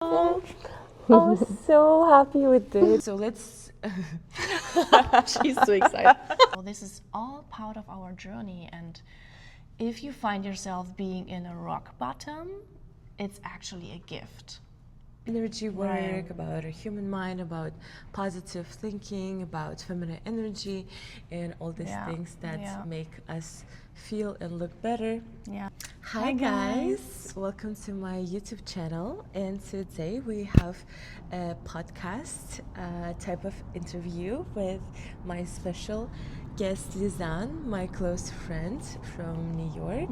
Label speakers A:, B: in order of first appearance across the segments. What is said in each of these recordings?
A: I was so happy with this. So let's. She's so excited.
B: Well, this is all part of our journey, and if you find yourself being in a rock bottom, it's actually a gift.
A: Energy work,
B: Right.
A: about our human mind, about positive thinking, about feminine energy, and all these
B: Yeah,
A: things that
B: yeah.
A: make us feel and look better.
B: Yeah.
A: Hi
B: Hi,
A: guys, welcome to my YouTube channel, and today we have a podcast type of interview with my special guest Lysann, my close friend from New York.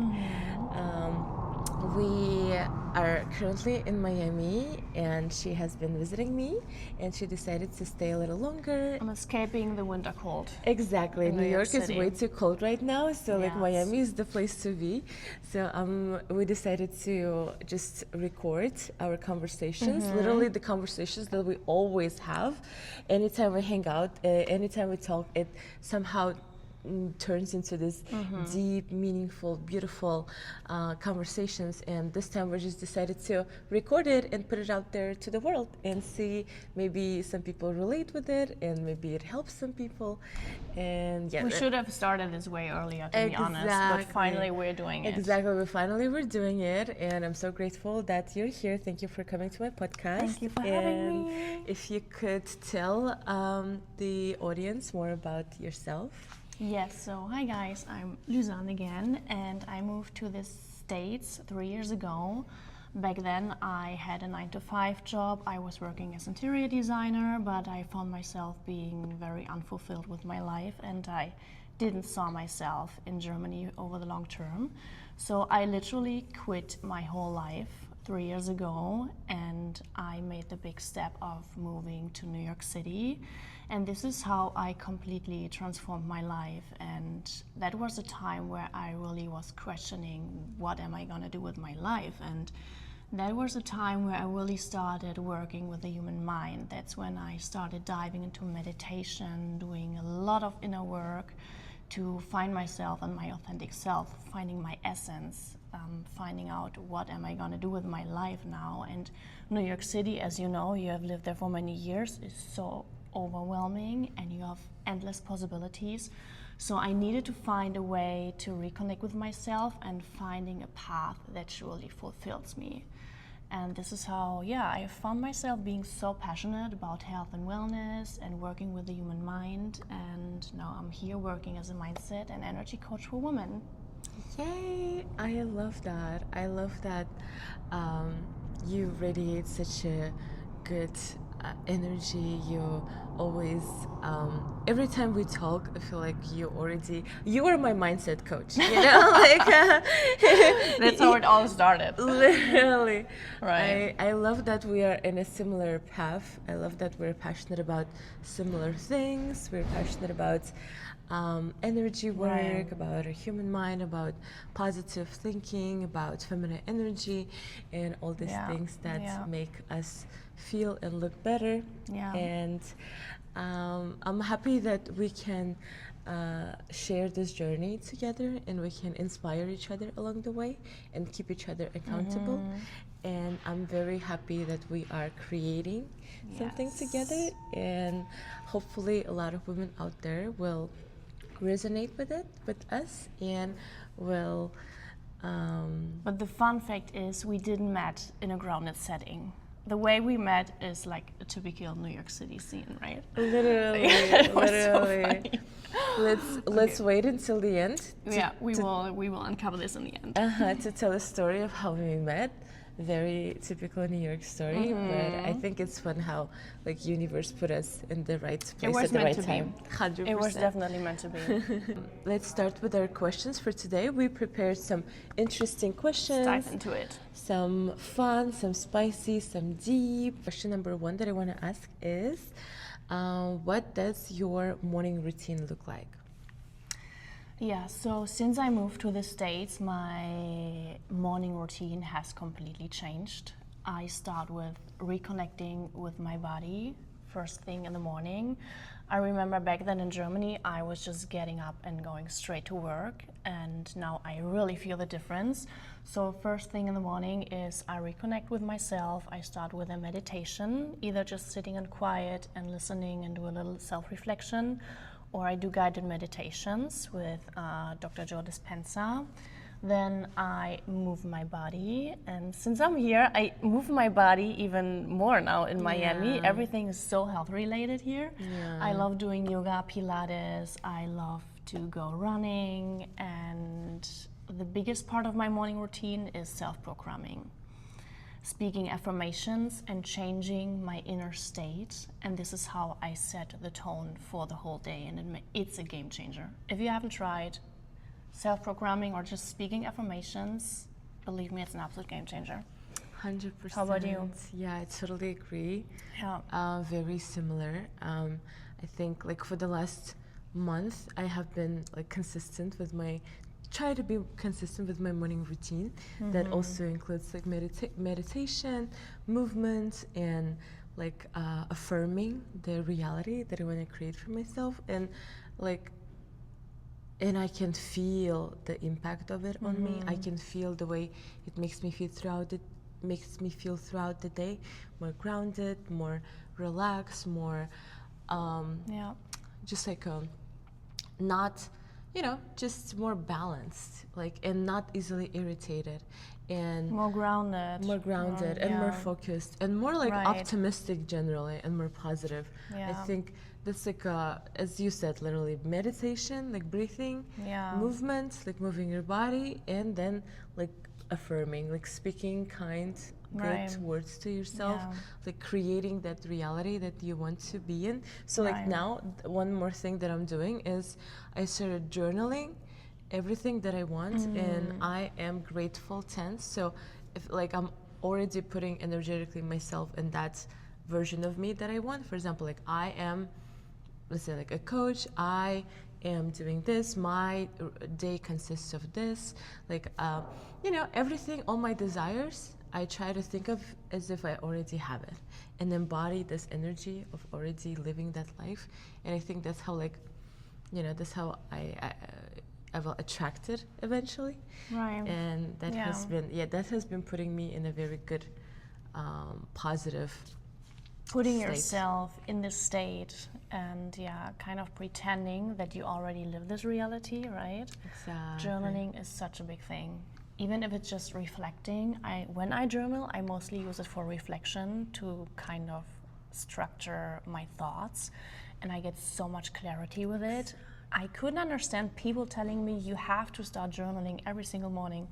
A: We are currently in Miami, and she has been visiting me, and she decided to stay a little longer.
B: I'm escaping the winter cold.
A: Exactly.
B: In
A: New
B: New York
A: York is
B: City.
A: way too cold right now, so like
B: Yes.
A: Miami is the place to be. So we decided to just record our conversations, literally the conversations that we always have. Anytime we hang out, anytime we talk, it somehow turns into this deep, meaningful, beautiful conversations. And this time we just decided to record it and put it out there to the world and see maybe some people relate with it and maybe it helps some people. And yeah,
B: We should have started this way earlier, to be honest, but
A: Exactly.
B: finally we're doing it.
A: Exactly. We're doing it, and I'm so grateful that you're here. Thank you for coming to my podcast.
B: Thank you for having
A: And
B: me.
A: if you could tell the audience more about yourself.
B: Yes, so hi guys, I'm Lysann again, and I moved to the States 3 years ago. Back then I had a 9-to-5 job. I was working as interior designer, but I found myself being very unfulfilled with my life, and I didn't saw myself in Germany over the long term. So I literally quit my whole life 3 years ago, and I made the big step of moving to New York City. And this is how I completely transformed my life. And that was a time where I really was questioning, what am I gonna do with my life? And that was a time where I really started working with the human mind. That's when I started diving into meditation, doing a lot of inner work to find myself and my authentic self, finding my essence, finding out what am I gonna do with my life now. And New York City, as you know, you have lived there for many years, is so overwhelming and you have endless possibilities. So I needed to find a way to reconnect with myself and finding a path that truly fulfills me. And this is how, I found myself being so passionate about health and wellness and working with the human mind. And now I'm here working as a mindset and energy coach for women.
A: Yay! I love that. I love that you radiate such a good energy. You always, every time we talk, I feel like you are my mindset coach. You know, like
B: That's how it all started.
A: literally.
B: Right.
A: I love that we are in a similar path. I love that we're passionate about similar things. We're passionate about energy work,
B: Right.
A: about our human mind, about positive thinking, about feminine energy, and all these
B: Yeah,
A: things that
B: yeah.
A: make us feel and look better.
B: Yeah.
A: And I'm happy that we can share this journey together and we can inspire each other along the way and keep each other accountable. And I'm very happy that we are creating something
B: Yes.
A: together, and hopefully a lot of women out there will resonate with it, with us, and will
B: But the fun fact is we didn't met in a grounded setting. The way we met is like a typical New York City scene, right?
A: literally
B: It was so
A: literally
B: funny.
A: let's wait until the end
B: Yeah, we will uncover this in the end.
A: to tell a story of how we met. Very typical New York story, but I think it's fun how like universe put us in the right place
B: was
A: at the
B: meant
A: right
B: to be.
A: time. 100%.
B: It was definitely meant to be.
A: Let's start with our questions for today. We prepared some interesting questions.
B: Dive into it.
A: Some fun, some spicy, some deep. Question number 1 that I want to ask is, what does your morning routine look like?
B: Yeah, so since I moved to the States, my morning routine has completely changed. I start with reconnecting with my body, first thing in the morning. I remember back then in Germany, I was just getting up and going straight to work, and now I really feel the difference. So first thing in the morning is I reconnect with myself. I start with a meditation, either just sitting in quiet and listening and do a little self-reflection, or I do guided meditations with Dr. Joe Dispenza. Then I move my body, and since I'm here, I move my body even more now in Miami.
A: Yeah.
B: Everything is so health related here.
A: Yeah.
B: I love doing yoga, Pilates, I love to go running, and the biggest part of my morning routine is self-programming. Speaking affirmations and changing my inner state, and this is how I set the tone for the whole day, and it's a game changer. If you haven't tried self-programming or just speaking affirmations, believe me, it's an absolute game changer.
A: 100%.
B: How about you?
A: Yeah, I totally agree.
B: Yeah.
A: Very similar. I think like for the last month, I have been like try to be consistent with my morning routine. That also includes like meditation, movement, and like affirming the reality that I want to create for myself, and I can feel the impact of it on me. I can feel the way it makes me feel throughout the day, more grounded, more relaxed, more just like not, just more balanced, like, and not easily irritated, and
B: More grounded.
A: and more focused, and more like
B: Right.
A: optimistic generally, and more positive. I
B: Yeah.
A: think that's like, as you said, literally meditation, like breathing,
B: Yeah.
A: movement, like moving your body, and then like affirming, like speaking kind, good
B: Right.
A: words to yourself,
B: Yeah.
A: like creating that reality that you want to be in. So like
B: Right.
A: now, one more thing that I'm doing is I started journaling everything that I want, and I am grateful tense. So if like I'm already putting energetically myself in that version of me that I want. For example, like I am, let's say, like a coach, I am doing this, my day consists of this, like everything, all my desires, I try to think of as if I already have it, and embody this energy of already living that life. And I think that's how, like, that's how I will attract it eventually.
B: Right.
A: And that has been putting me in a very good, positive
B: Putting
A: state.
B: yourself in this state and kind of pretending that you already live this reality, right?
A: Exactly.
B: Journaling is such a big thing. Even if it's just reflecting, when I journal, I mostly use it for reflection to kind of structure my thoughts, and I get so much clarity with it. I couldn't understand people telling me you have to start journaling every single morning.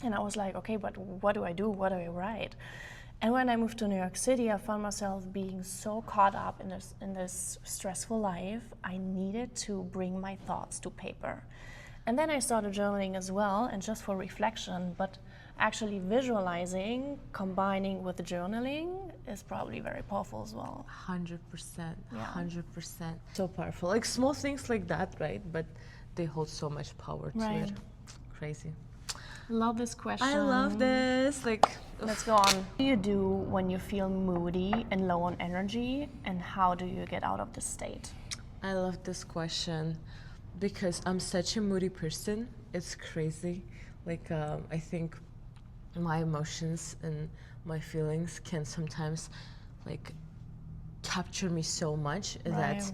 B: And I was like, okay, but what do I do? What do I write? And when I moved to New York City, I found myself being so caught up in this stressful life. I needed to bring my thoughts to paper. And then I started journaling as well, and just for reflection, but actually visualizing, combining with the journaling is probably very powerful as well.
A: 100%,
B: Yeah.
A: 100%. So powerful. Like small things like that, right? But they hold so much power to
B: Right.
A: it. Crazy.
B: Love this question.
A: I love this. Like,
B: Let's go on. What do you do when you feel moody and low on energy, and how do you get out of this state?
A: I love this question because I'm such a moody person. It's crazy. Like, I think my emotions and my feelings can sometimes like capture me so much that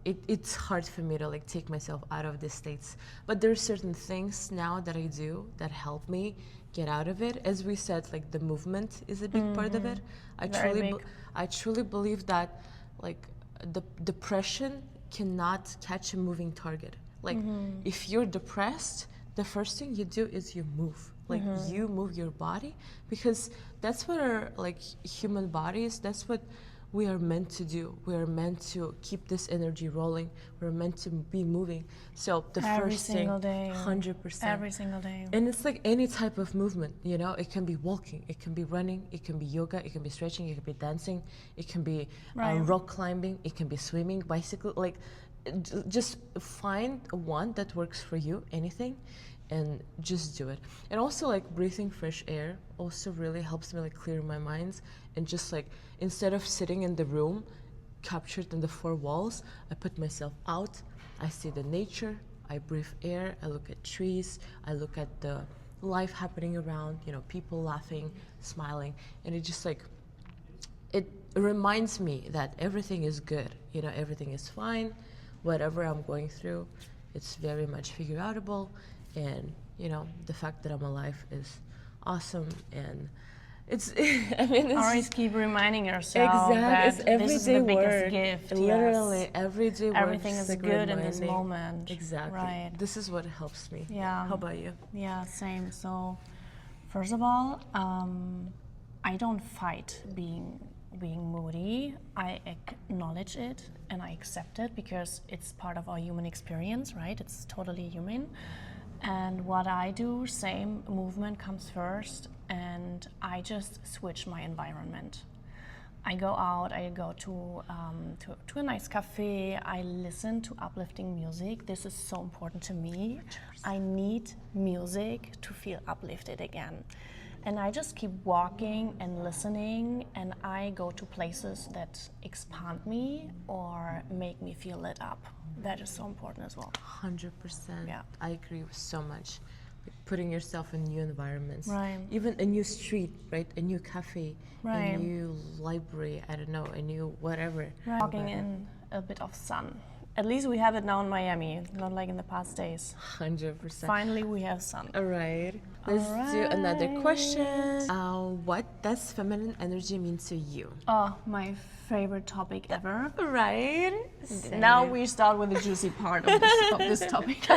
A: it's hard for me to like take myself out of these states. But there are certain things now that I do that help me get out of it. As we said, like the movement is a big part of it. I truly believe that like the depression cannot catch a moving target. Like if you're depressed, the first thing you do is you move. Like you move your body, because that's what our like human bodies, that's what we are meant to do. We are meant to keep this energy rolling. We're meant to be moving. So the
B: Every
A: first
B: single
A: thing,
B: day.
A: 100%.
B: Every single day.
A: And it's like any type of movement, it can be walking, it can be running, it can be yoga, it can be stretching, it can be dancing, it can be rock climbing, it can be swimming, bicycle, like just find one that works for you, anything, and just do it. And also like breathing fresh air also really helps me like clear my mind, and just like instead of sitting in the room captured in the four walls, I put myself out, I see the nature, I breathe air, I look at trees, I look at the life happening around, you know, people laughing, smiling, and it just like, it reminds me that everything is good, you know, everything is fine, whatever I'm going through, it's very much figure outable, and you know, the fact that I'm alive is awesome, and it's, I mean, it's
B: Always
A: just,
B: keep reminding yourself
A: exactly,
B: that
A: it's
B: this is the
A: everyday
B: biggest
A: work.
B: gift.
A: Literally,
B: Yes.
A: everyday work.
B: Everything
A: just,
B: is
A: like,
B: good in this
A: reminding.
B: moment.
A: Exactly.
B: Right.
A: This is what helps me.
B: Yeah.
A: How about you?
B: Yeah, same. So, first of all, I don't fight being moody. I acknowledge it and I accept it because it's part of our human experience, right? It's totally human. And what I do, same, movement comes first, and I just switch my environment. I go out, I go to a nice cafe, I listen to uplifting music. This is so important to me. 100%. I need music to feel uplifted again. And I just keep walking and listening, and I go to places that expand me or make me feel lit up. That is so important as well.
A: 100%.
B: Yeah.
A: I agree with so much. Like putting yourself in new environments.
B: Right.
A: Even a new street, right? A new cafe,
B: Right.
A: a new library, I don't know, a new whatever.
B: Right. Walking in a bit of sun. At least we have it now in Miami, not like in the past days.
A: 100%.
B: Finally, we have sun.
A: All right. Let's do another question. What does feminine energy mean to you?
B: Oh, my favorite topic ever.
A: Right.
B: Now we start with the juicy part of this topic.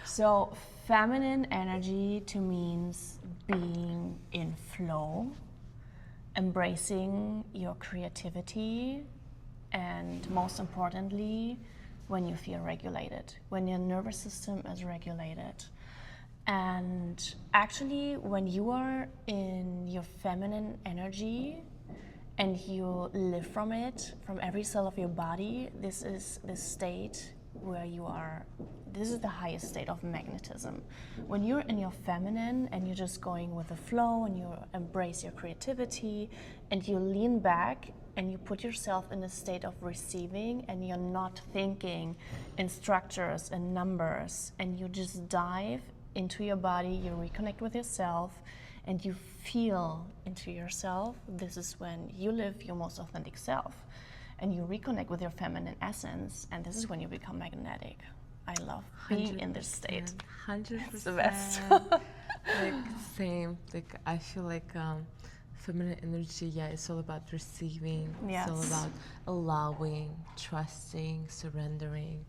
B: So, feminine energy to means being in flow, embracing your creativity, and most importantly, when you feel regulated, when your nervous system is regulated. And actually, when you are in your feminine energy and you live from it, from every cell of your body, this is the state where you are, this is the highest state of magnetism. When you're in your feminine and you're just going with the flow and you embrace your creativity and you lean back and you put yourself in a state of receiving and you're not thinking in structures and numbers, and you just dive into your body, you reconnect with yourself, and you feel into yourself, this is when you live your most authentic self. And you reconnect with your feminine essence, and this is when you become magnetic. I love being in this state.
A: 100%.
B: It's the best.
A: Like, same. Like, I feel like feminine energy, yeah, it's all about receiving.
B: Yes.
A: It's all about allowing, trusting, surrendering,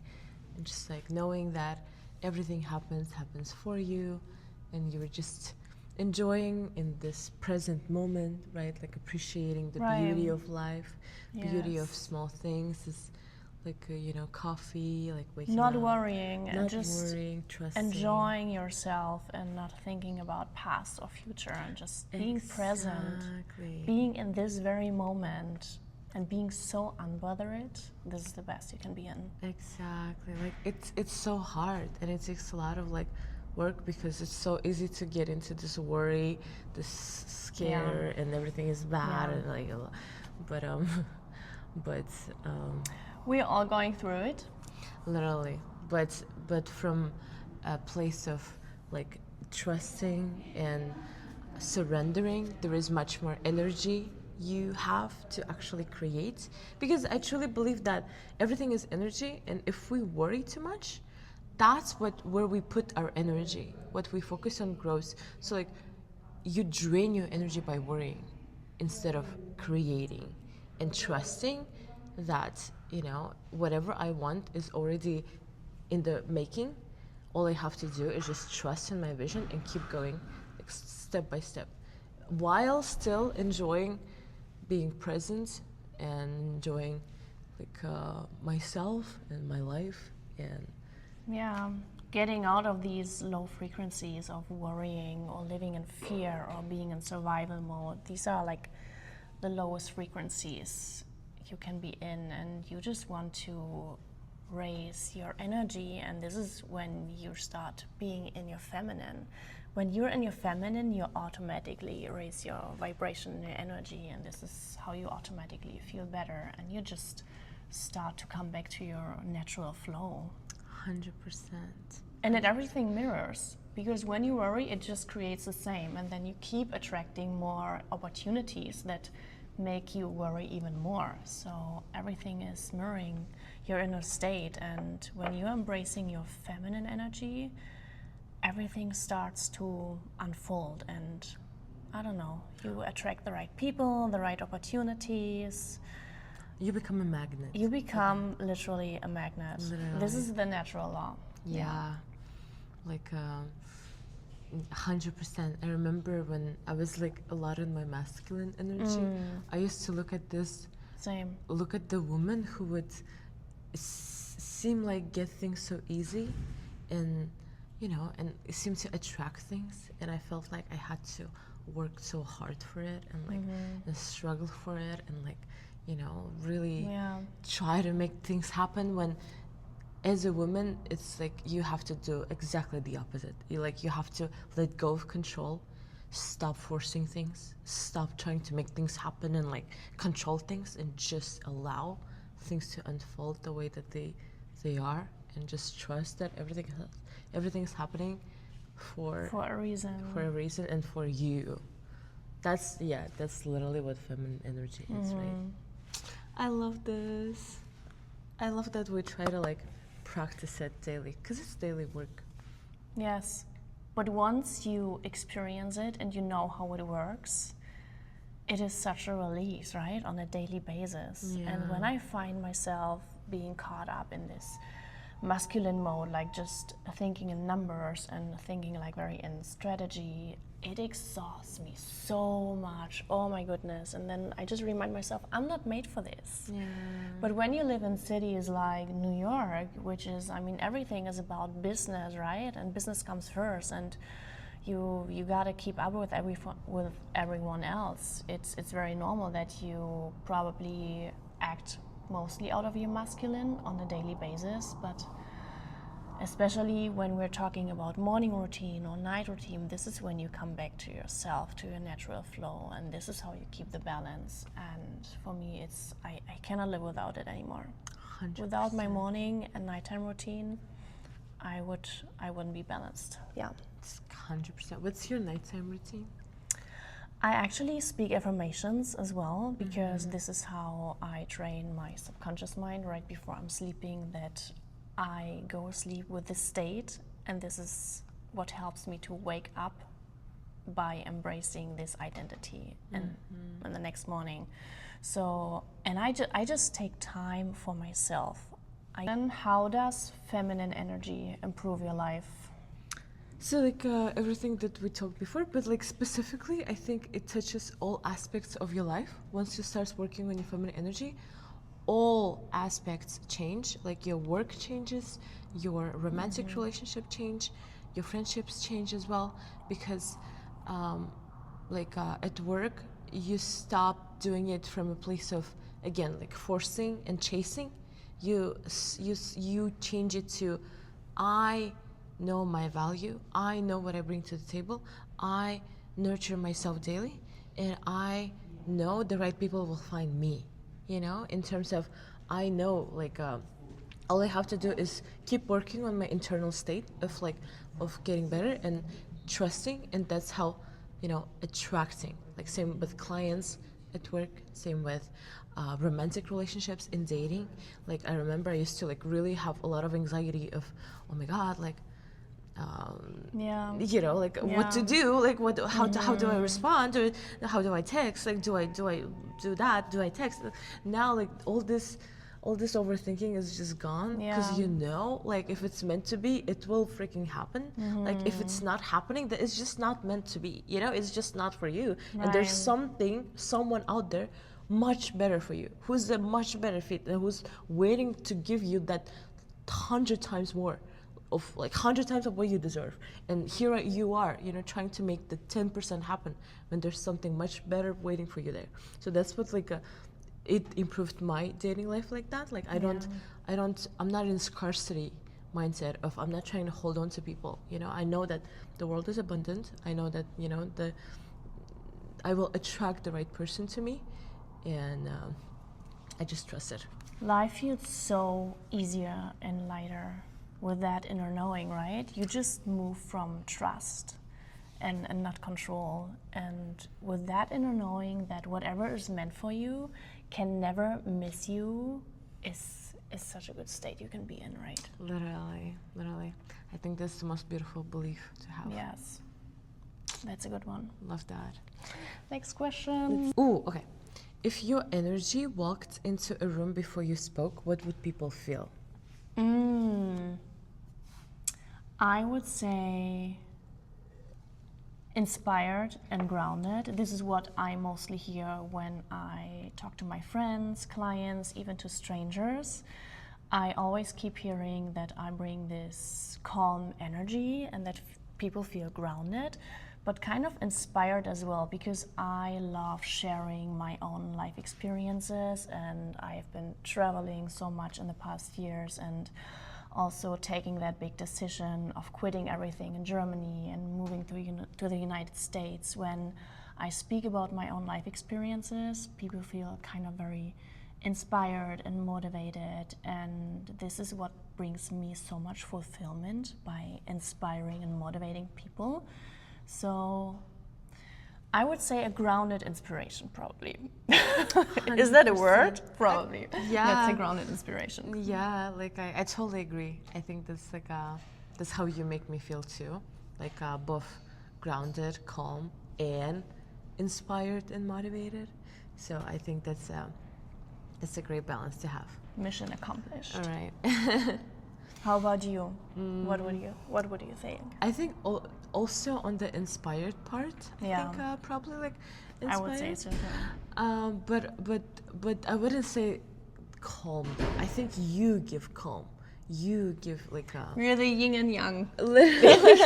A: and just like knowing that everything happens for you, and you're just enjoying in this present moment, right? Like appreciating the beauty of life, beauty of small things, is like you know, coffee, like waking
B: not
A: up,
B: worrying, and
A: not
B: just
A: worrying, trusting,
B: enjoying yourself and not thinking about past or future, and just being present, being in this very moment, and being so unbothered. This is the best you can be in.
A: Exactly. Like it's so hard, and it takes a lot of like work, because it's so easy to get into this worry, this scare, and everything is bad, and like, but
B: we're all going through it.
A: Literally, but from a place of like trusting and surrendering, there is much more energy you have to actually create, because I truly believe that everything is energy, and if we worry too much, that's where we put our energy. What we focus on grows. So like, you drain your energy by worrying instead of creating and trusting that, you know, whatever I want is already in the making. All I have to do is just trust in my vision and keep going, like step by step, while still enjoying being present and enjoying like myself and my life. And
B: getting out of these low frequencies of worrying or living in fear or being in survival mode. These are like the lowest frequencies you can be in, and you just want to raise your energy, and this is when you start being in your feminine. When you're in your feminine, you automatically raise your vibration and your energy, and this is how you automatically feel better, and you just start to come back to your natural flow.
A: 100%.
B: And it everything mirrors, because when you worry, it just creates the same, and then you keep attracting more opportunities that make you worry even more. So everything is mirroring your inner state, and when you're embracing your feminine energy, everything starts to unfold, and I don't know, you attract the right people, the right opportunities.
A: You become a magnet.
B: You become literally a magnet.
A: Literally.
B: This is the natural law.
A: Yeah. Like 100%. I remember when I was like a lot in my masculine energy, I used to look at the woman who would seem like get things so easy, and and seem to attract things, and I felt like I had to work so hard for it, and like and struggle for it, and like really try to make things happen, when as a woman it's like you have to do exactly the opposite. You have to let go of control, stop forcing things, stop trying to make things happen and like control things, and just allow things to unfold the way that they are, and just trust that everything's happening for
B: a reason.
A: For a reason, and for you. That's literally what feminine energy is, right? I love this. I love that we try to like practice it daily, because it's daily work.
B: Yes, but once you experience it and you know how it works, it is such a release, right, on a daily basis.
A: Yeah.
B: And when I find myself being caught up in this masculine mode, like just thinking in numbers and thinking like very in strategy, it exhausts me so much. Oh my goodness. And then I just remind myself, I'm not made for this.
A: Yeah.
B: But when you live in cities like New York, which is, everything is about business, right? And business comes first, and you gotta keep up with everyone else. It's very normal that you probably act mostly out of your masculine on a daily basis, but especially when we're talking about morning routine or night routine, this is when you come back to yourself, to your natural flow, and this is how you keep the balance. And for me, I cannot live without it anymore.
A: 100%.
B: Without my morning and nighttime routine, I wouldn't be balanced. Yeah.
A: It's 100%. What's your nighttime routine?
B: I actually speak affirmations as well, because this is how I train my subconscious mind right before I'm sleeping, that I go asleep with this state, and this is what helps me to wake up by embracing this identity and in the next morning. So, and I just take time for myself. And how does feminine energy improve your life?
A: So like everything that we talked before, but like specifically, I think it touches all aspects of your life. Once you start working on your feminine energy, all aspects change. Like your work changes, your romantic relationship change, your friendships change as well, because at work you stop doing it from a place of, again, like forcing and chasing. You change it to, I know my value, I know what I bring to the table, I nurture myself daily, and I know the right people will find me, in terms of, I know all I have to do is keep working on my internal state of getting better and trusting, and that's how, attracting, like same with clients at work, same with romantic relationships, in dating. Like I remember I used to really have a lot of anxiety of, oh my God, what to do, how do I respond, or how do I text, do I do that, do I text? Now all this overthinking is just gone, because if it's meant to be, it will freaking happen. If it's not happening, then it's just not meant to be, it's just not for you.
B: Right.
A: And there's someone out there much better for you, who's a much better fit, and who's waiting to give you that 100 times more of 100 times of what you deserve. And here you are, trying to make the 10% happen when there's something much better waiting for you there. So that's what it improved my dating life like that. Like I'm not in scarcity mindset of I'm not trying to hold on to people. You know, I know that the world is abundant. I know that, you know, I will attract the right person to me, and I just trust it.
B: Life feels so easier and lighter with that inner knowing, right? You just move from trust and not control. And with that inner knowing that whatever is meant for you can never miss you is such a good state you can be in, right?
A: Literally. I think that's the most beautiful belief to have.
B: Yes. That's a good one.
A: Love that.
B: Next question.
A: Ooh, okay. If your energy walked into a room before you spoke, what would people feel?
B: I would say inspired and grounded. This is what I mostly hear when I talk to my friends, clients, even to strangers. I always keep hearing that I bring this calm energy and that people feel grounded, but kind of inspired as well, because I love sharing my own life experiences, and I've been traveling so much in the past years, and also taking that big decision of quitting everything in Germany and moving to the United States. When I speak about my own life experiences, people feel kind of very inspired and motivated, and this is what brings me so much fulfillment, by inspiring and motivating people. So I would say a grounded inspiration, probably. Is that a word? Probably.
A: Yeah.
B: That's a grounded inspiration.
A: Yeah, like I totally agree. I think that's like that's how you make me feel too. Like both grounded, calm, and inspired and motivated. So I think that's a great balance to have.
B: Mission accomplished.
A: All right.
B: How about you? What would you think?
A: I think also on the inspired part,
B: Yeah.
A: I think probably like inspired.
B: I would say so.
A: But I wouldn't say calm. I think you give calm. You give like a
B: We're the yin and yang.
A: literally.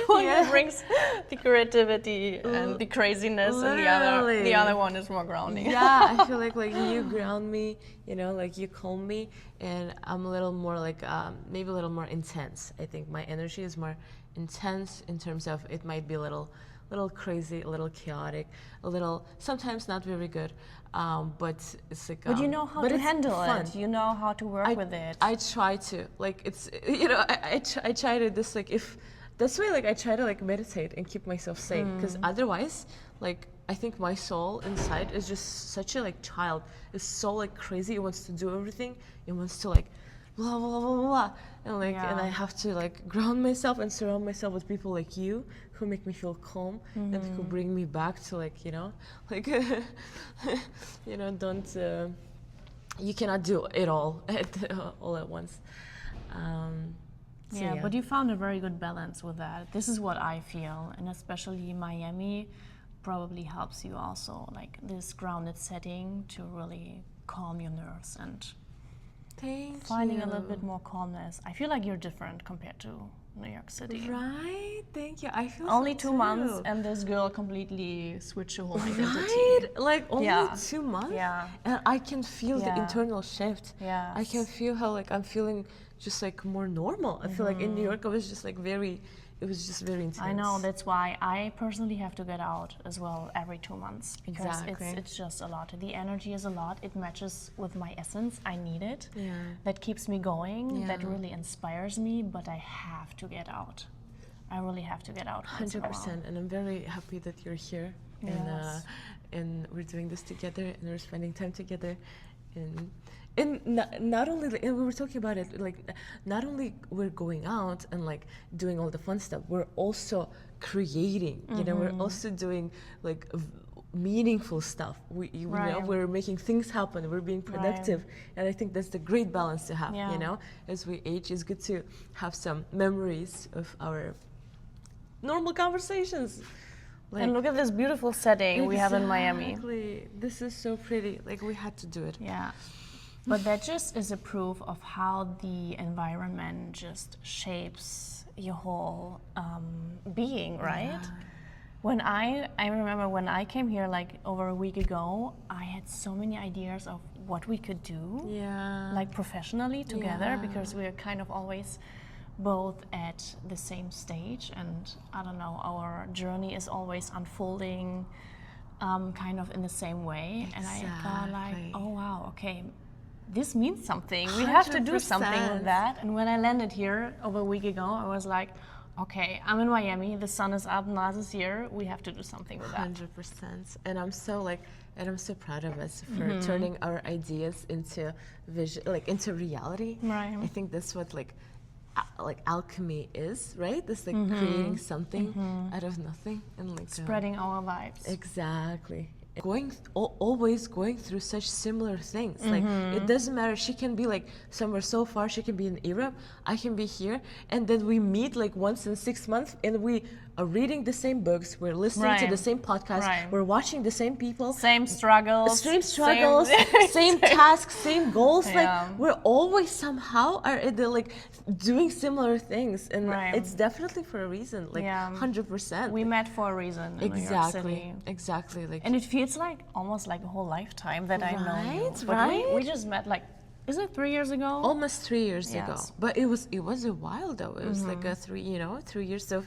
B: One
A: Yeah.
B: brings the creativity and the craziness, and the other one is more grounding.
A: Yeah, I feel like you ground me, you know, like you calm me, and I'm a little more like maybe a little more intense. I think my energy is more intense in terms of it might be a little crazy, a little chaotic, a little sometimes not very good, but it's like.
B: But you know how to handle
A: fun.
B: it. You know how to work with it.
A: I try to like it's you know I try to just like if that's why like I try to like meditate and keep myself sane, because otherwise like I think my soul inside is just such a like child. It's so like crazy. It wants to do everything. It wants to like blah blah blah blah, and like and I have to like ground myself and surround myself with people like you who make me feel calm and who bring me back to like you know like you know don't you cannot do it all all at once. So
B: yeah, but you found a very good balance with that. This is what I feel, and especially Miami probably helps you also, like this grounded setting to really calm your nerves and finding a little bit more calmness. I feel like you're different compared to New York City.
A: Right, thank you. I feel
B: Only
A: so
B: 2 months,
A: too.
B: and this girl completely switched her whole identity.
A: Right, like only
B: Yeah.
A: 2 months.
B: Yeah.
A: And I can feel the
B: Yeah.
A: internal shift.
B: Yes.
A: I can feel how like I'm feeling just like more normal. I feel like in New York I was just like it was just very intense.
B: I know, that's why I personally have to get out as well every 2 months, because
A: Exactly.
B: it's just a lot. The energy is a lot. It matches with my essence. I need it.
A: Yeah.
B: That keeps me going. That
A: Yeah.
B: really inspires me. But I have to get out. I really have to get out. once in a while.
A: 100%, and I'm very happy that you're here,
B: Yes.
A: and we're doing this together, and we're spending time together, and not only and we were talking about it like not only we're going out and like doing all the fun stuff, we're also creating. You know, we're also doing like meaningful stuff. You know,
B: Right.
A: we're making things happen. We're being productive, and I think that's the great balance to have.
B: Yeah.
A: You know, as we age, it's good to have some memories of our normal conversations. Like,
B: And look at this beautiful setting we have in Miami.
A: Exactly. This is so pretty. Like we had to do it.
B: Yeah. But that just is a proof of how the environment just shapes your whole being, right? I remember when I came here like over a week ago, I had so many ideas of what we could do,
A: Yeah.
B: like professionally together,
A: Yeah.
B: because we're kind of always both at the same stage, and I don't know, our journey is always unfolding kind of in the same way. And I thought like,
A: Exactly.
B: oh wow, okay, this means something. We have to do something with
A: 100%.
B: that. And when I landed here over a week ago, I was like, okay, I'm in Miami, the sun is up, Nas is here, we have to do something with that.
A: 100%. And I'm so proud of us for turning our ideas into vision, like into reality.
B: Right.
A: I think that's what like alchemy is, right? This like creating something out of nothing and like
B: Spreading our vibes.
A: exactly. Always going through such similar things. Like it doesn't matter. She can be like somewhere so far. She can be in Europe. I can be here, and then we meet like once in 6 months, and we are reading the same books. We're listening to
B: Right.
A: the same podcast.
B: Right.
A: We're watching the same people.
B: Same struggles.
A: Same struggles, same tasks, same goals.
B: Yeah.
A: Like we're always somehow are like doing similar things, and
B: Right.
A: it's definitely for a reason. Like
B: Yeah.
A: 100%.
B: We met for a reason in New York City.
A: Exactly. Like
B: And it feels like almost like a whole lifetime that I know you.
A: Right,
B: But
A: right?
B: we just met like, is it 3 years ago?
A: almost 3 years ago.
B: Yes.
A: But it was a while though. It was like a 3 years of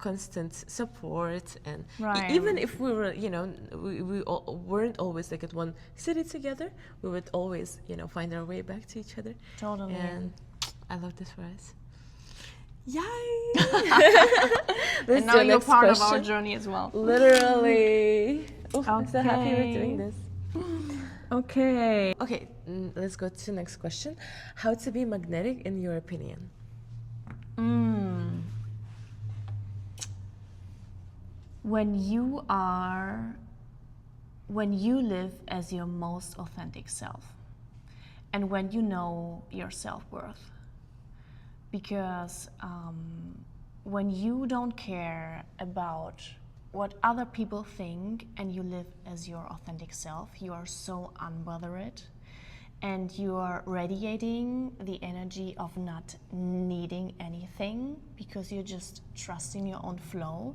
A: constant support, and
B: Right.
A: even if we were, weren't always like at one city together, we would always, find our way back to each other.
B: Totally.
A: And I love this for us. Yay!
B: And now you're part of our journey as well.
A: Literally. Oof, I'm so happy we're doing
B: Okay.
A: this.
B: Okay.
A: Okay, let's go to the next question. How to be magnetic in your opinion?
B: When you live as your most authentic self, and when you know your self-worth. Because when you don't care about what other people think and you live as your authentic self, you are so unbothered, and you are radiating the energy of not needing anything because you're just trusting your own flow.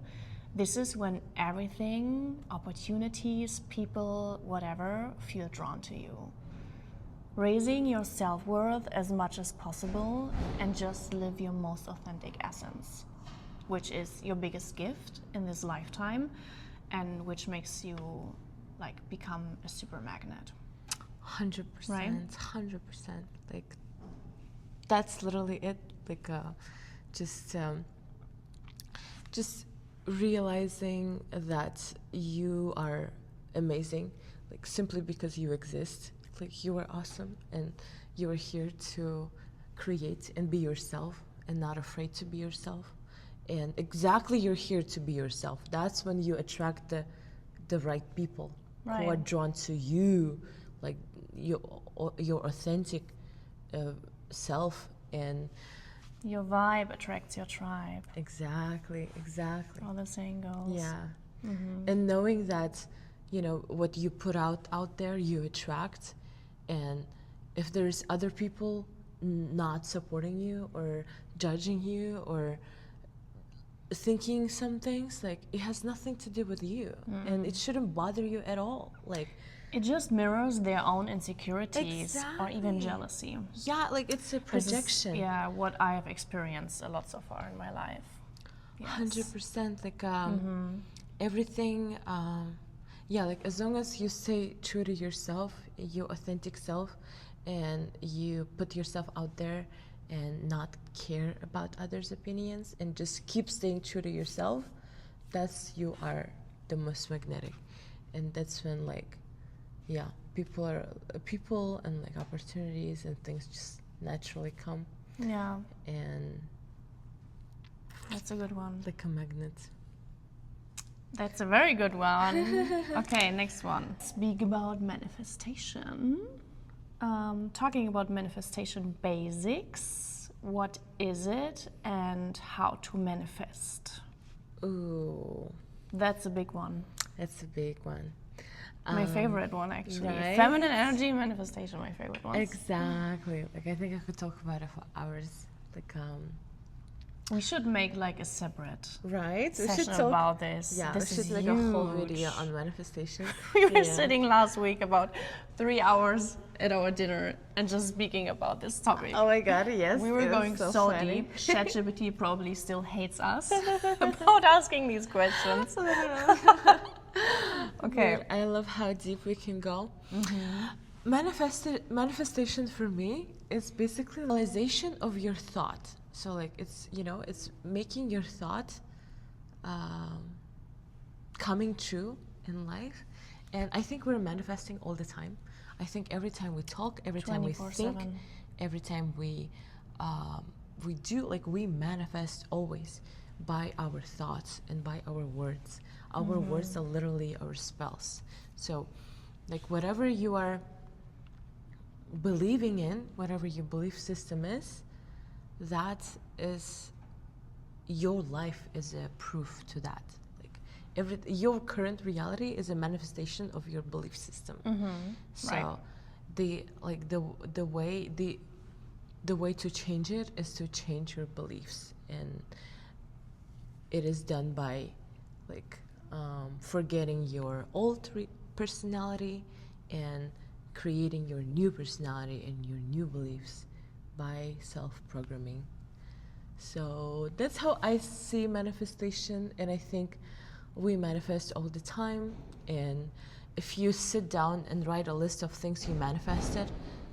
B: This is when everything, opportunities, people, whatever, feel drawn to you. Raising your self-worth as much as possible and just live your most authentic essence, which is your biggest gift in this lifetime and which makes you like become a super magnet.
A: 100%,
B: Right?
A: 100%. Like that's literally it. Like just realizing that you are amazing, like simply because you exist. Like you are awesome, and you are here to create and be yourself, and not afraid to be yourself. And exactly, you're here to be yourself. That's when you attract the right people who are
B: Right.
A: drawn to you, like your authentic self. And
B: Your vibe attracts your tribe.
A: exactly.
B: How the saying goes.
A: Yeah. And knowing that, what you put out there, you attract. And if there's other people not supporting you or judging you or thinking some things, like it has nothing to do with you, and it shouldn't bother you at all. Like
B: It just mirrors their own insecurities or even
A: Exactly.
B: jealousy.
A: yeah, like it's a
B: This is,
A: projection.
B: yeah, what I have experienced a lot so far in my life. Yes.
A: 100%. Like everything. Yeah, like as long as you stay true to yourself, your authentic self, and you put yourself out there and not care about others' opinions and just keep staying true to yourself, that's you are the most magnetic. And that's when like people and like opportunities and things just naturally come,
B: Yeah,
A: and
B: that's a good one.
A: like a magnet.
B: That's a very good one. Okay, next one. Speak about manifestation. Talking about manifestation basics. What is it and how to manifest?
A: Ooh,
B: That's a big one.
A: that's a big one.
B: My favorite one, actually.
A: right?
B: Feminine energy manifestation, my favorite one.
A: Exactly. Like I think I could talk about it for hours. Like
B: We should make like a separate
A: Right? We
B: session
A: should talk.
B: about this.
A: Yeah,
B: This
A: we should
B: is
A: make
B: huge.
A: a whole video on manifestation.
B: We were
A: Yeah.
B: sitting last week about 3 hours at our dinner and just speaking about this topic.
A: Oh my God, yes.
B: We were
A: it was
B: going so
A: funny.
B: deep. ChatGPT probably still hates us about asking these questions. Okay.
A: But I love how deep we can go. Manifestation for me is basically realization of your thought. So like it's, you know, it's making your thought coming true in life. And I think we're manifesting all the time. I think every time we talk, every time we think,
B: 24/7.
A: every time we do, like we manifest always by our thoughts and by our words. Our words are literally our spells. So like whatever you are believing in, whatever your belief system is, that is your life is a proof to that. Like your current reality is a manifestation of your belief system. So
B: Right.
A: the way to change it is to change your beliefs, and it is done by like forgetting your old personality and creating your new personality and your new beliefs by self-programming. So that's how I see manifestation, and I think we manifest all the time. And if you sit down and write a list of things you manifested,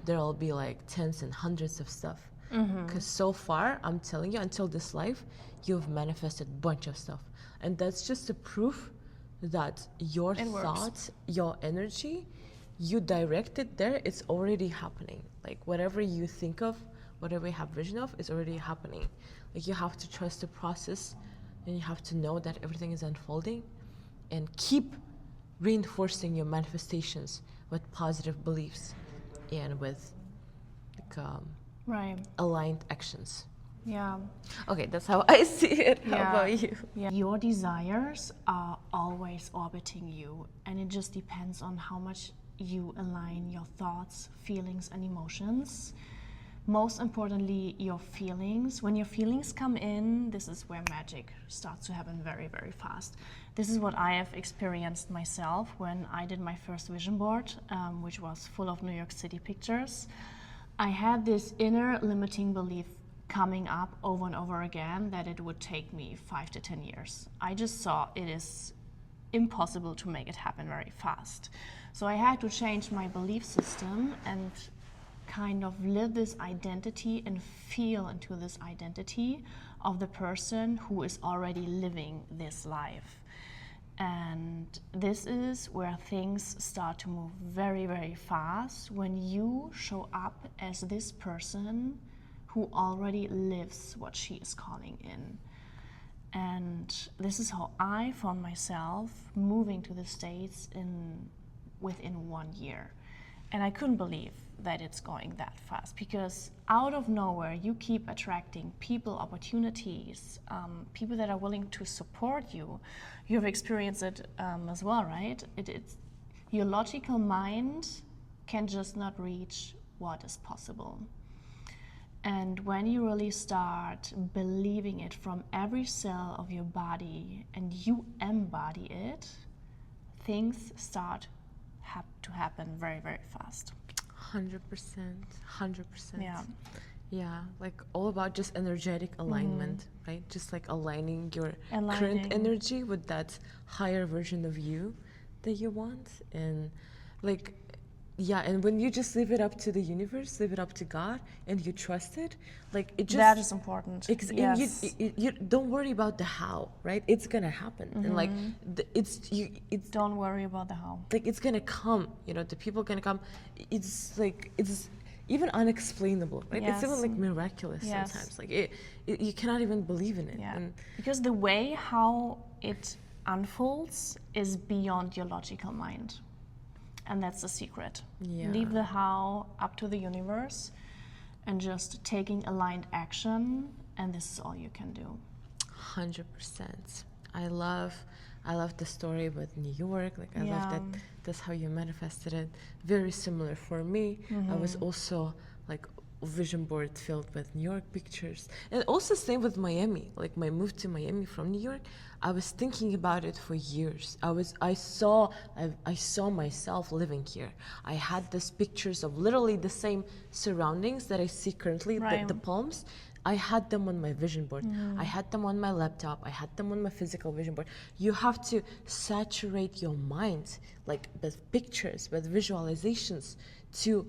A: there'll be like tens and hundreds of stuff. Because so far, I'm telling you, until this life, you've manifested a bunch of stuff. And that's just a proof that your
B: It works.
A: thoughts, your energy, you direct it there, it's already happening. Like whatever you think of, whatever you have vision of, is already happening. Like you have to trust the process, and you have to know that everything is unfolding, and keep reinforcing your manifestations with positive beliefs and with like,
B: Right.
A: aligned actions.
B: Yeah.
A: Okay, that's how I see it. How
B: Yeah.
A: about you?
B: Yeah. Your desires are always orbiting you, and it just depends on how much you align your thoughts, feelings, and emotions. Most importantly, your feelings. When your feelings come in, this is where magic starts to happen very, very fast. This is what I have experienced myself when I did my first vision board, which was full of New York City pictures. I had this inner limiting belief coming up over and over again that it would take me 5 to 10 years. I just saw it is impossible to make it happen very fast. So I had to change my belief system and kind of live this identity and feel into this identity of the person who is already living this life. And this is where things start to move very, very fast when you show up as this person who already lives what she is calling in. And this is how I found myself moving to the States within 1 year. And I couldn't believe that it's going that fast, because out of nowhere you keep attracting people, opportunities, people that are willing to support you. You have experienced it as well, right? It's your logical mind can just not reach what is possible. And when you really start believing it from every cell of your body and you embody it, things start to happen very, very fast.
A: 100%.
B: Yeah.
A: Yeah, like all about just energetic alignment, right? Just like aligning your current
B: Aligning.
A: energy with that higher version of you that you want. And like, yeah, and when you just leave it up to the universe, leave it up to God, and you trust it, like it just...
B: That is important.
A: And
B: Yes.
A: you don't worry about the how, right? It's gonna happen. And like, it's
B: Don't worry about the how.
A: like it's gonna come, you know, the people gonna come. It's like, it's even unexplainable, right? It's even
B: Yes.
A: like miraculous
B: Yes.
A: sometimes. Like it, you cannot even believe in it.
B: Yeah.
A: And
B: Because the way how it unfolds is beyond your logical mind. And that's the secret.
A: Yeah.
B: Leave the how up to the universe and just taking aligned action, and this is all you can do.
A: 100%. I love the story with New York. Like I love that. That's how you manifested it. Very similar for me. I was also like vision board filled with New York pictures. And also same with Miami. Like my move to Miami from New York, I was thinking about it for years. I saw myself living here. I had these pictures of literally the same surroundings that I see currently,
B: Right.
A: the palms. I had them on my vision board. I had them on my laptop. I had them on my physical vision board. You have to saturate your mind, like with pictures, with visualizations, to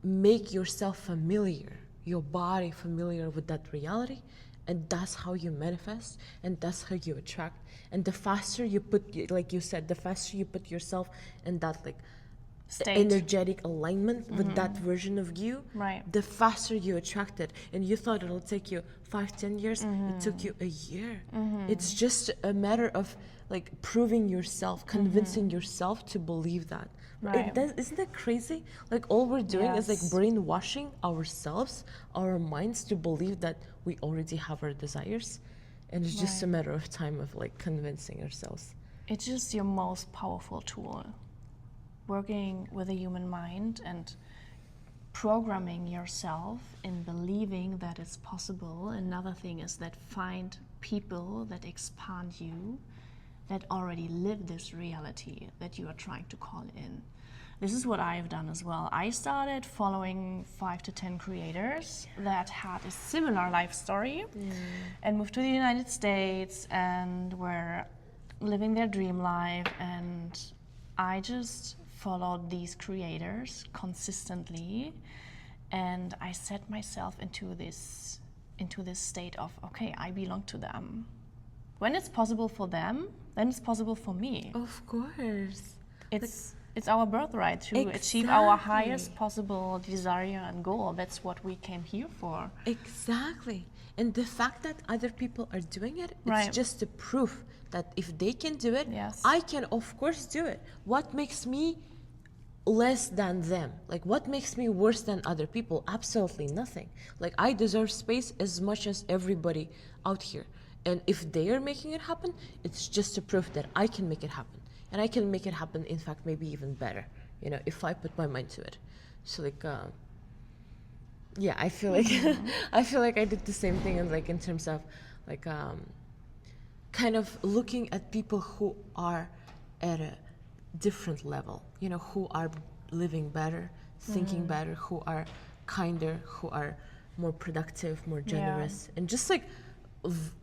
A: make yourself familiar, your body familiar with that reality, and that's how you manifest, and that's how you attract. And the faster you put, like you said, the faster you put yourself in that like
B: State.
A: energetic alignment with that version of you,
B: Right.
A: the faster you attract it. And you thought it'll take you 5-10 years, it took you a year. It's just a matter of like proving yourself, convincing yourself to believe that.
B: Right.
A: Isn't that crazy? Like all we're doing is like
B: Yes.
A: brainwashing ourselves, our minds, to believe that we already have our desires, and it's just a
B: Right.
A: matter of time of like convincing ourselves.
B: It's just your most powerful tool. Working with the human mind and programming yourself in believing that it's possible. Another thing is that find people that expand you, that already live this reality that you are trying to call in. This is what I've done as well. I started following 5 to 10 creators that had a similar life story and moved to the United States and were living their dream life, and I just followed these creators consistently, and I set myself into this state of, okay, I belong to them. When it's possible for them, then it's possible for me.
A: Of course.
B: It's our birthright to achieve our highest
A: Exactly.
B: possible desire and goal. That's what we came here for.
A: Exactly. And the fact that other people are doing it,
B: Right.
A: it's just a proof that if they can do it,
B: Yes.
A: I can of course do it. What makes me less than them? Like what makes me worse than other people? Absolutely nothing. Like I deserve space as much as everybody out here. And if they are making it happen, it's just a proof that I can make it happen. And I can make it happen, in fact, maybe even better, you know, if I put my mind to it. So like, yeah, I feel like I feel like I did the same thing, and like in terms of like kind of looking at people who are at a different level, you know, who are living better, thinking better, who are kinder, who are more productive, more generous, and just like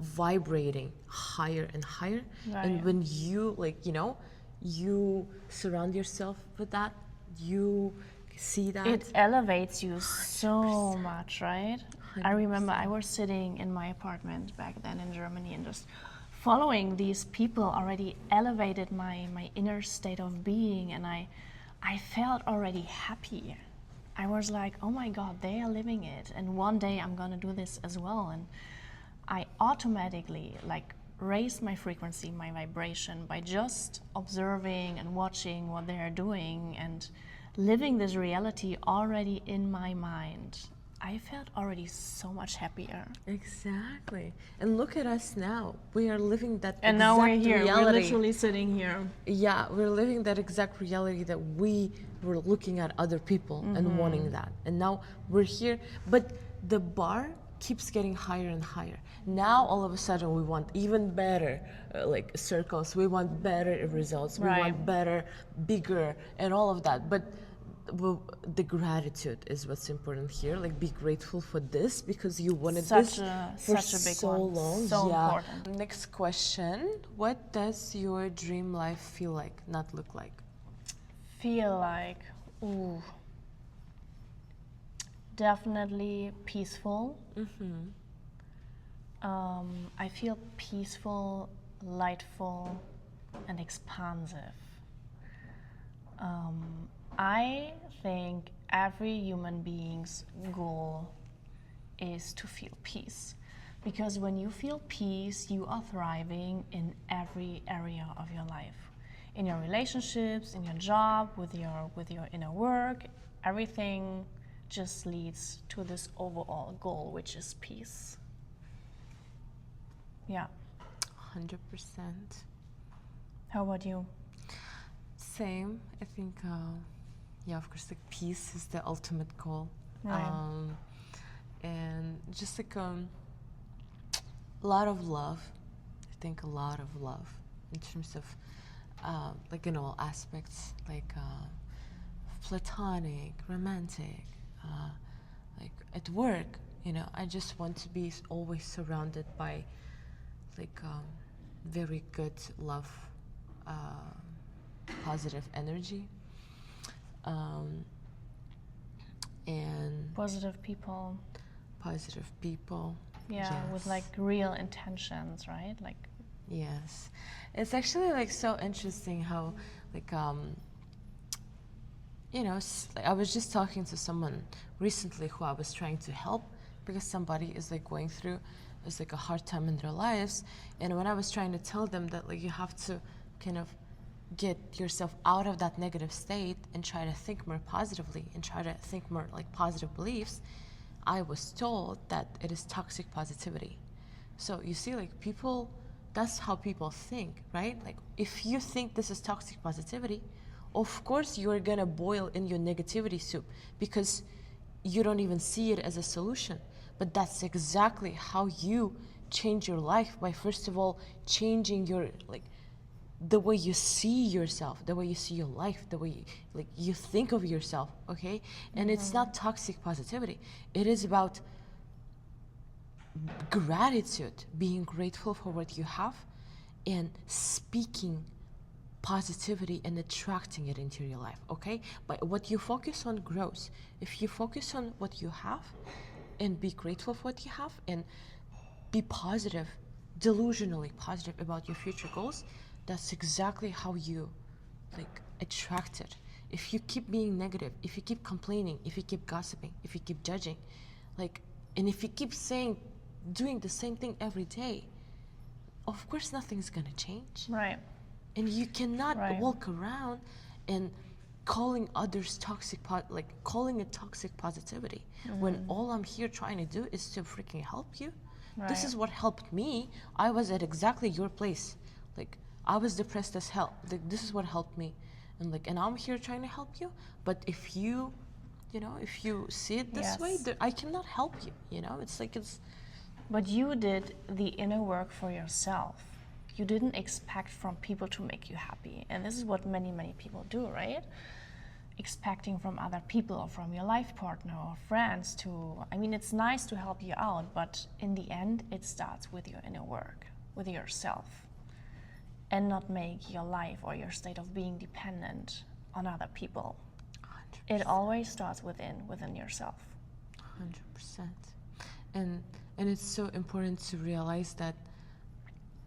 A: vibrating higher and higher. And
B: Right.
A: when you like, you know, you surround yourself with that, you see that.
B: It elevates you so much, right? I remember I was sitting in my apartment back then in Germany and just following these people already elevated my inner state of being, and I felt already happy. I was like, oh my God, they are living it, and one day I'm gonna do this as well. And I automatically like raised my frequency, my vibration by just observing and watching what they are doing and living this reality already in my mind. I felt already so much happier.
A: Exactly. And look at us now. We are living that
B: And
A: exact
B: now we're here.
A: reality.
B: We're literally sitting here.
A: Yeah, we're living that exact reality that we were looking at other people and wanting that. And now we're here, but the bar keeps getting higher and higher. Now all of a sudden we want even better like circles. We want better results. We
B: Right.
A: want better, bigger, and all of that. But the gratitude is what's important here. Like be grateful for this because you wanted this for
B: such a big
A: so
B: one.
A: long.
B: So
A: yeah.
B: important.
A: Next question: what does your dream life feel like, not look like?
B: Feel like, ooh, definitely peaceful. I feel peaceful, lightful, and expansive. I think every human being's goal is to feel peace. Because when you feel peace, you are thriving in every area of your life. In your relationships, in your job, with your inner work, everything just leads to this overall goal, which is peace. Yeah.
A: 100%.
B: How about you?
A: Same. I think, yeah, of course, like peace is the ultimate goal.
B: Right.
A: and just like a lot of love. I think a lot of love in terms of like in all aspects, like platonic, romantic, like at work. You know, I just want to be always surrounded by like very good love, positive energy, and
B: Positive people.
A: positive people.
B: Yeah, with
A: Yes.
B: like real intentions, right? Like,
A: Yes, it's actually like so interesting how like you know, like I was just talking to someone recently who I was trying to help because somebody is like going through is like a hard time in their lives, and when I was trying to tell them that like you have to kind of get yourself out of that negative state and try to think more positively and try to think more like positive beliefs, I was told that it is toxic positivity. So you see, like people, that's how people think, right? Like if you think this is toxic positivity, of course you're gonna boil in your negativity soup because you don't even see it as a solution. But that's exactly how you change your life by first of all changing your like the way you see yourself, the way you see your life, the way like you think of yourself, okay? And it's not toxic positivity. It is about gratitude, being grateful for what you have, and speaking positivity and attracting it into your life, okay? But what you focus on grows. If you focus on what you have and be grateful for what you have and be positive, delusionally positive about your future goals, that's exactly how you like attract it. If you keep being negative, if you keep complaining, if you keep gossiping, if you keep judging, like, and if you keep saying, doing the same thing every day, of course nothing's gonna change.
B: right.
A: And you cannot
B: Right.
A: walk around and calling others toxic, like calling it toxic positivity, when all I'm here trying to do is to freaking help you. This
B: Right.
A: is what helped me. I was at exactly your place. Like I was depressed as hell. Like, this is what helped me, and like, and I'm here trying to help you. But if you, you know, if you see it this way,
B: Yes.
A: I cannot help you. You know, it's like it's
B: But you did the inner work for yourself. You didn't expect from people to make you happy. And this is what many, many people do, right? Expecting from other people or from your life partner or friends to, I mean, it's nice to help you out, but in the end, it starts with your inner work, with yourself, and not make your life or your state of being dependent on other people.
A: 100%.
B: It always starts within yourself.
A: 100%. And it's so important to realize that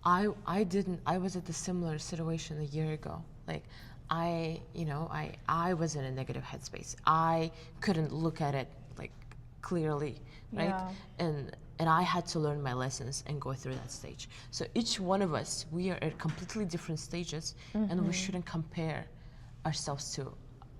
A: I was at a similar situation a year ago. Like I was in a negative headspace. I couldn't look at it like clearly, right?
B: Yeah.
A: And I had to learn my lessons and go through that stage. So each one of us, we are at completely different stages, and we shouldn't compare ourselves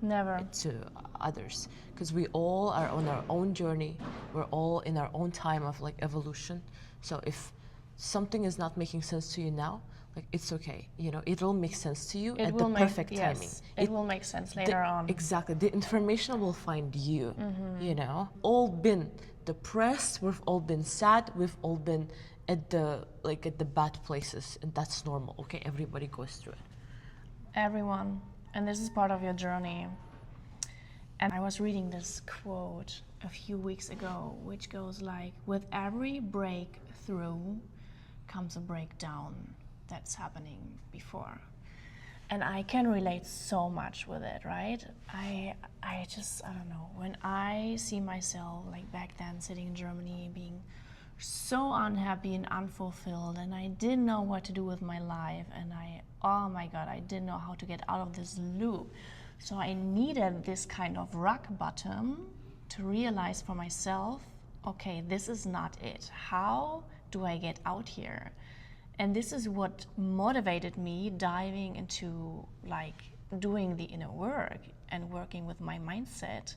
B: Never.
A: to others, because we all are on our own journey. We're all in our own time of like evolution. So if something is not making sense to you now, like it's okay, you know, it'll make sense to you at the perfect timing.
B: It will make sense later on.
A: Exactly, the information will find you. You know, all been depressed, we've all been sad, we've all been at the bad places, and that's normal. Okay, everybody goes through it.
B: Everyone. And this is part of your journey. And I was reading this quote a few weeks ago, which goes like, with every breakthrough comes a breakdown that's happening before. And I can relate so much with it, right? I don't know, when I see myself like back then sitting in Germany being so unhappy and unfulfilled, and I didn't know what to do with my life, and oh my God, I didn't know how to get out of this loop. So I needed this kind of rock bottom to realize for myself, okay, this is not it. How do I get out here? And this is what motivated me diving into like doing the inner work and working with my mindset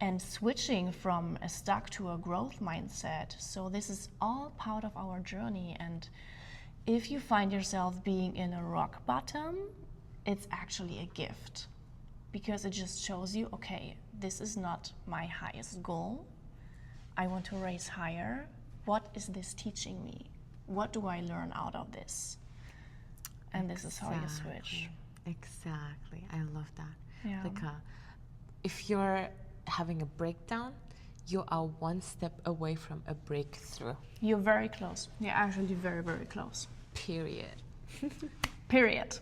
B: and switching from a stuck to a growth mindset. So this is all part of our journey. And if you find yourself being in a rock bottom, it's actually a gift, because it just shows you, okay, this is not my highest goal. I want to raise higher. What is this teaching me? What do I learn out of this? And this is how you switch.
A: Exactly. I love that.
B: Yeah.
A: Like, if you're having a breakdown, you are one step away from a breakthrough.
B: You're very close. You're actually very, very close.
A: Period.
B: Period.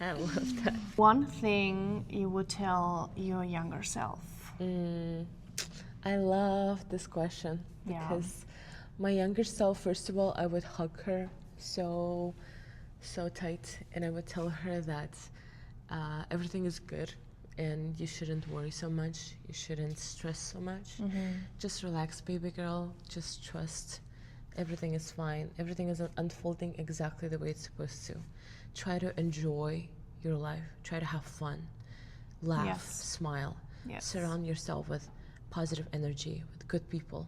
A: I love that.
B: One thing you would tell your younger self?
A: I love this question because my younger self, first of all, I would hug her so tight, and I would tell her that everything is good and you shouldn't worry so much, you shouldn't stress so much. Just relax, baby girl, just trust. Everything is fine. Everything is unfolding exactly the way it's supposed to. Try to enjoy your life. Try to have fun. Laugh, smile. Surround yourself with positive energy, with good people.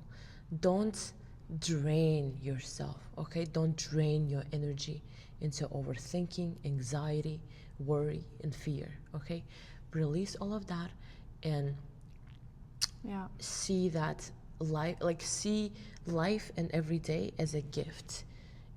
A: Don't drain yourself, okay? Don't drain your energy into overthinking, anxiety, worry, and fear, okay? Release all of that and see that see life and every day as a gift.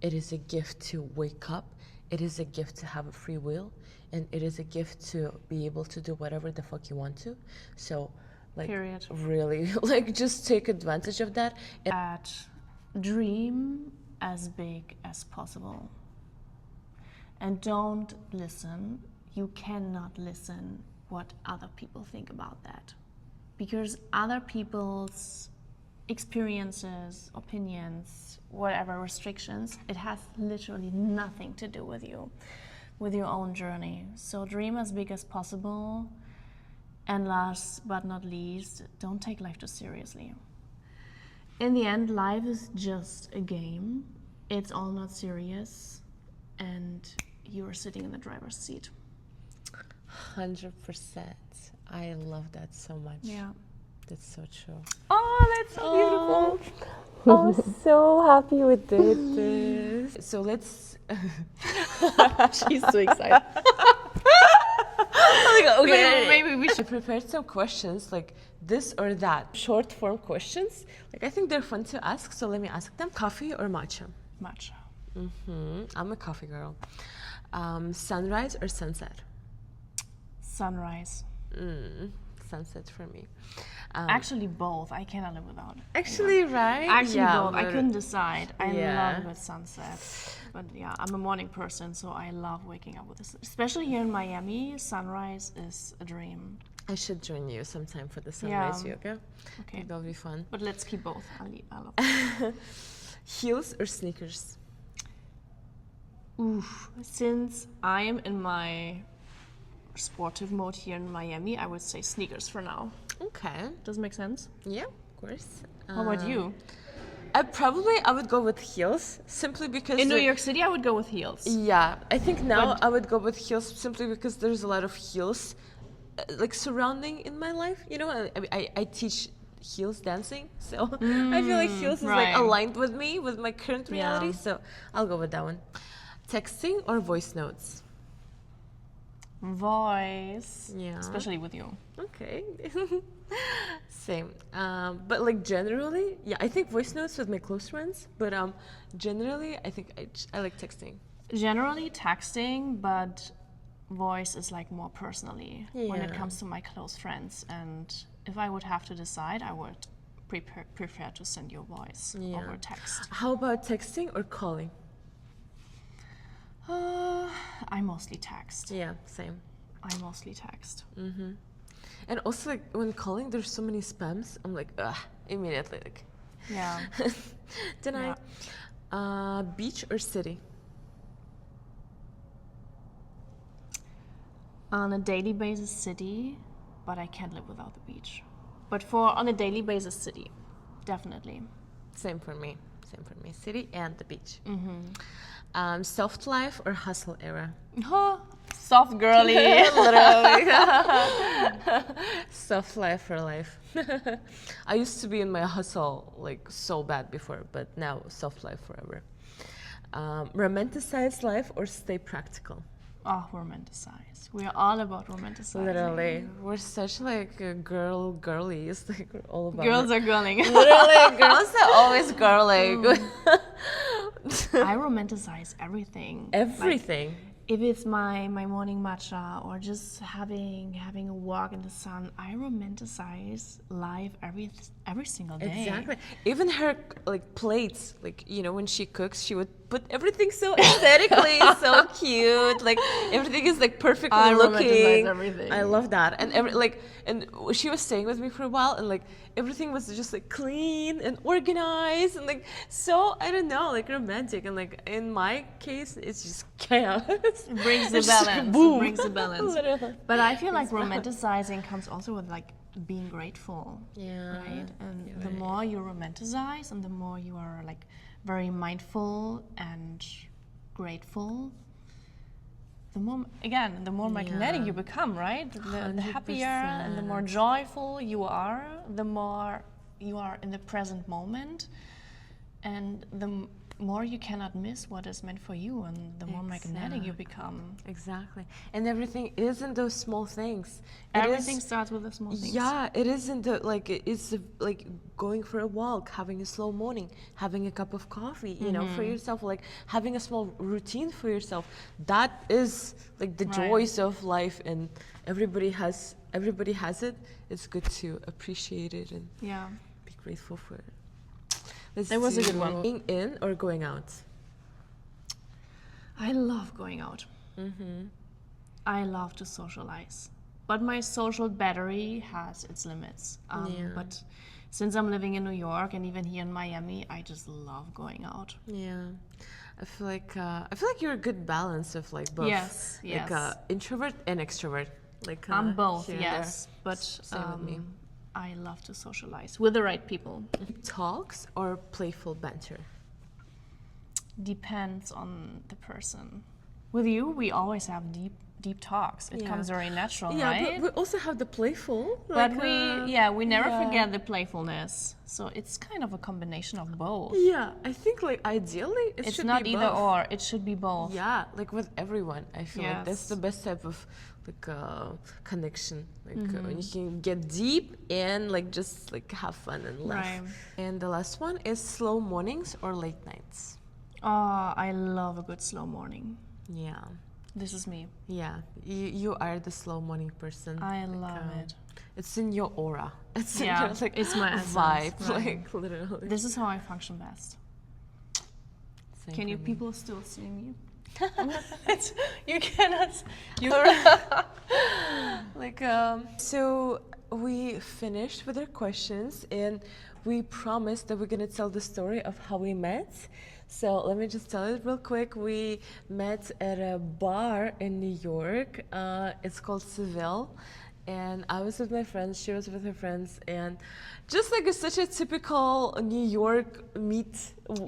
A: It is a gift to wake up. It is a gift to have a free will, and it is a gift to be able to do whatever the fuck you want to. So, like,
B: Period.
A: Really, like, just take advantage of that.
B: Dream as big as possible. And don't listen. You cannot listen what other people think about that. Because other people's experiences, opinions, whatever restrictions, it has literally nothing to do with you, with your own journey. So dream as big as possible. And last but not least, don't take life too seriously. In the end, life is just a game. It's all not serious. And you are sitting in the driver's seat.
A: 100%. I love that so much.
B: Yeah.
A: That's so true.
B: Oh, that's so beautiful.
A: I was so happy we did this. So let's...
B: She's so excited.
A: Okay.
B: Maybe we should.
A: I prepared some questions, like this or that. Short form questions. Like, I think they're fun to ask, so let me ask them. Coffee or matcha?
B: Matcha.
A: I'm a coffee girl. Sunrise or sunset?
B: Sunrise.
A: Sunset for me.
B: Actually, both. I cannot live without it.
A: Actually, right?
B: Actually,
A: Yeah,
B: both. I couldn't decide. I
A: Yeah.
B: love with sunset. But yeah, I'm a morning person, so I love waking up with this. Especially here in Miami, sunrise is a dream.
A: I should join you sometime for the sunrise yoga.
B: Okay.
A: That'll be fun.
B: But let's keep both. I love it.
A: Heels or sneakers?
B: Oof. Since I am in my sportive mode here in Miami, I would say sneakers for now.
A: Okay.
B: Does it make sense?
A: Yeah, of course.
B: How about you?
A: I would go with heels simply because
B: In New York City, I would go with heels.
A: Yeah, I think now
B: But-
A: I would go with heels simply because there's a lot of heels like surrounding in my life. You know, I teach heels dancing, so I feel like heels is like
B: right.
A: aligned with me, with my current reality.
B: Yeah.
A: So I'll go with that one. Texting or voice notes?
B: Voice.
A: Yeah.
B: Especially with you.
A: Okay. Same. But like generally, yeah, I think voice notes with my close friends, but generally I think I like texting.
B: Generally texting, but voice is like more personally when it
A: Yeah.
B: comes to my close friends. And if I would have to decide, I would prefer to send you a voice over text.
A: How about texting or calling?
B: I mostly text.
A: Yeah, same.
B: I mostly text.
A: And also, like, when calling, there's so many spams. I'm like, ugh, immediately, like,
B: Yeah.
A: deny. Beach or city?
B: On a daily basis, city, but I can't live without the beach. But on a daily basis, city, definitely.
A: Same for me. Same for me. City and the beach. Soft life or hustle era?
B: Soft girly.
A: Literally. Soft life for life. I used to be in my hustle like so bad before, but now soft life forever. Romanticize life or stay practical?
B: Oh, romanticize. We are all about romanticizing.
A: Literally, we're such like girlies. Like we're all about
B: Girls are girling.
A: Literally, girls are always girling.
B: I romanticize everything.
A: Everything.
B: Like, if it's my morning matcha or just having a walk in the sun, I romanticize life every single day.
A: Exactly. Even her like plates, like when she cooks, she would put everything so aesthetically, so cute. Like everything is like perfectly
B: I
A: looking.
B: romanticize everything.
A: I love that. And and she was staying with me for a while, and like everything was just like clean and organized, and like so I don't know, like romantic. And like in my case, it's just chaos.
B: It brings the
A: It's just
B: balance.
A: boom.
B: It brings the balance.
A: Literally.
B: But I feel like romanticizing comes also with like being grateful.
A: Yeah.
B: Right? And the more you romanticize and the more you are like very mindful and grateful, the more magnetic you become, right? The happier and the more joyful you are, the more you are in the present moment, and the more you cannot miss what is meant for you, and the more magnetic you become.
A: Exactly. And everything isn't those small things.
B: Everything starts with the small things.
A: Yeah, it isn't it's like going for a walk, having a slow morning, having a cup of coffee, for yourself, like having a small routine for yourself. That is like the joys of life, and everybody has it. It's good to appreciate it and be grateful for it.
B: That was a good one.
A: Going in or going out?
B: I love going out. I love to socialize. But my social battery has its limits. But since I'm living in New York and even here in Miami, I just love going out.
A: Yeah. I feel like you're a good balance of like both.
B: Yes.
A: Like introvert and extrovert. Like
B: I'm both,
A: here
B: yes.
A: and
B: But
A: same with me.
B: I love to socialize with the right people.
A: Talks or playful banter?
B: Depends on the person. With you, we always have deep talks. It comes very natural, right?
A: But we also have the playful.
B: But we never forget the playfulness. So it's kind of a combination of both.
A: Yeah, I think like ideally it
B: It's
A: should
B: not
A: be
B: either
A: both.
B: or. It should be both.
A: Yeah, like with everyone, I feel like that's
B: Yes.
A: the best type of like connection. Like when you can get deep and like just like have fun and laugh.
B: Right.
A: And the last one is slow mornings or late nights.
B: Oh, I love a good slow morning.
A: Yeah.
B: This is me.
A: Yeah, you are the slow morning person.
B: I love it.
A: It's in your aura. It's in
B: Yeah,
A: your, like,
B: it's my essence,
A: vibe,
B: right.
A: like literally.
B: This is how I function best.
A: Same
B: Can you
A: for me.
B: people still see me? You cannot.
A: Like so we finished with our questions, and we promised that we're gonna tell the story of how we met. So let me just tell it real quick. We met at a bar in New York. It's called Seville. And I was with my friends, she was with her friends, and just like such a typical New York meet,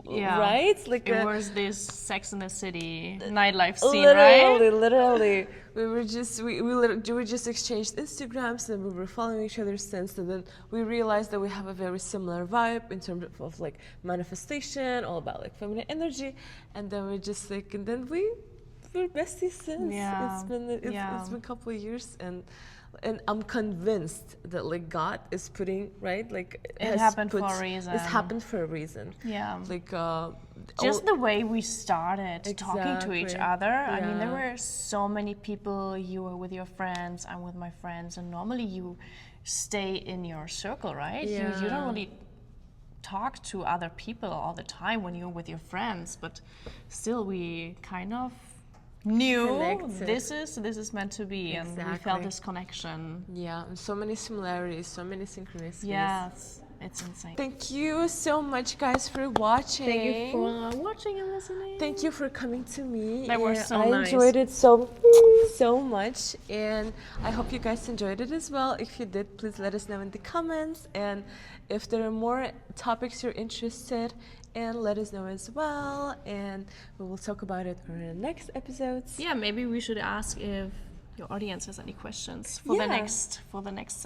A: right? Like
B: it was this Sex in the City nightlife scene, right?
A: Literally. We just exchanged Instagrams, and we were following each other since. And then we realized that we have a very similar vibe in terms of like manifestation, all about like feminine energy. And then we just like, and then we're besties since.
B: Yeah.
A: It's been a couple of years, and I'm convinced that like God is putting
B: It happened for a reason.
A: It's happened for a reason.
B: Yeah.
A: Like
B: just the way we started talking to each
A: Exactly.
B: other. I mean, there
A: Yeah.
B: were so many people. You were with your friends, I'm with my friends, and normally you stay in your circle, right? You don't really talk to other people all the time when you're with your friends, but still we kind of knew
A: Connected.
B: this is meant to be, and we felt
A: Exactly.
B: this connection.
A: Yeah, and so many similarities, so many synchronicities.
B: Yes, it's insane.
A: Thank you so much, guys, for watching.
B: Thank you for watching and listening.
A: Thank you for coming to me.
B: That was
A: and
B: so
A: I
B: nice.
A: enjoyed it so much, and I hope you guys enjoyed it as well. If you did, please let us know in the comments, and if there are more topics you're interested in, let us know as well, and we will talk about it in the next episodes.
B: Yeah, maybe we should ask if your audience has any questions for the next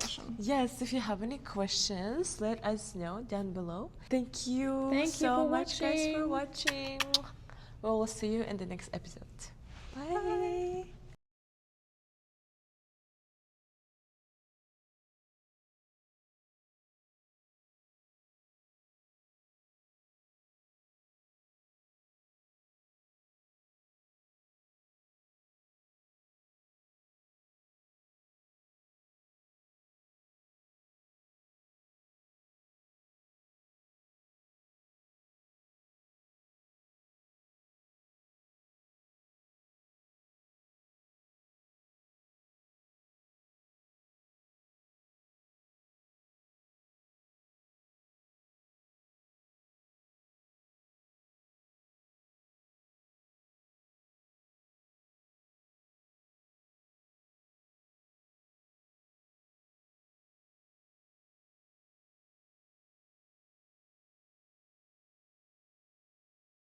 B: session.
A: Yes, if you have any questions, let us know down below. Thank you
B: Thank you
A: so
B: for
A: much, guys, for
B: watching.
A: watching. Well, we'll see you in the next episode. Bye.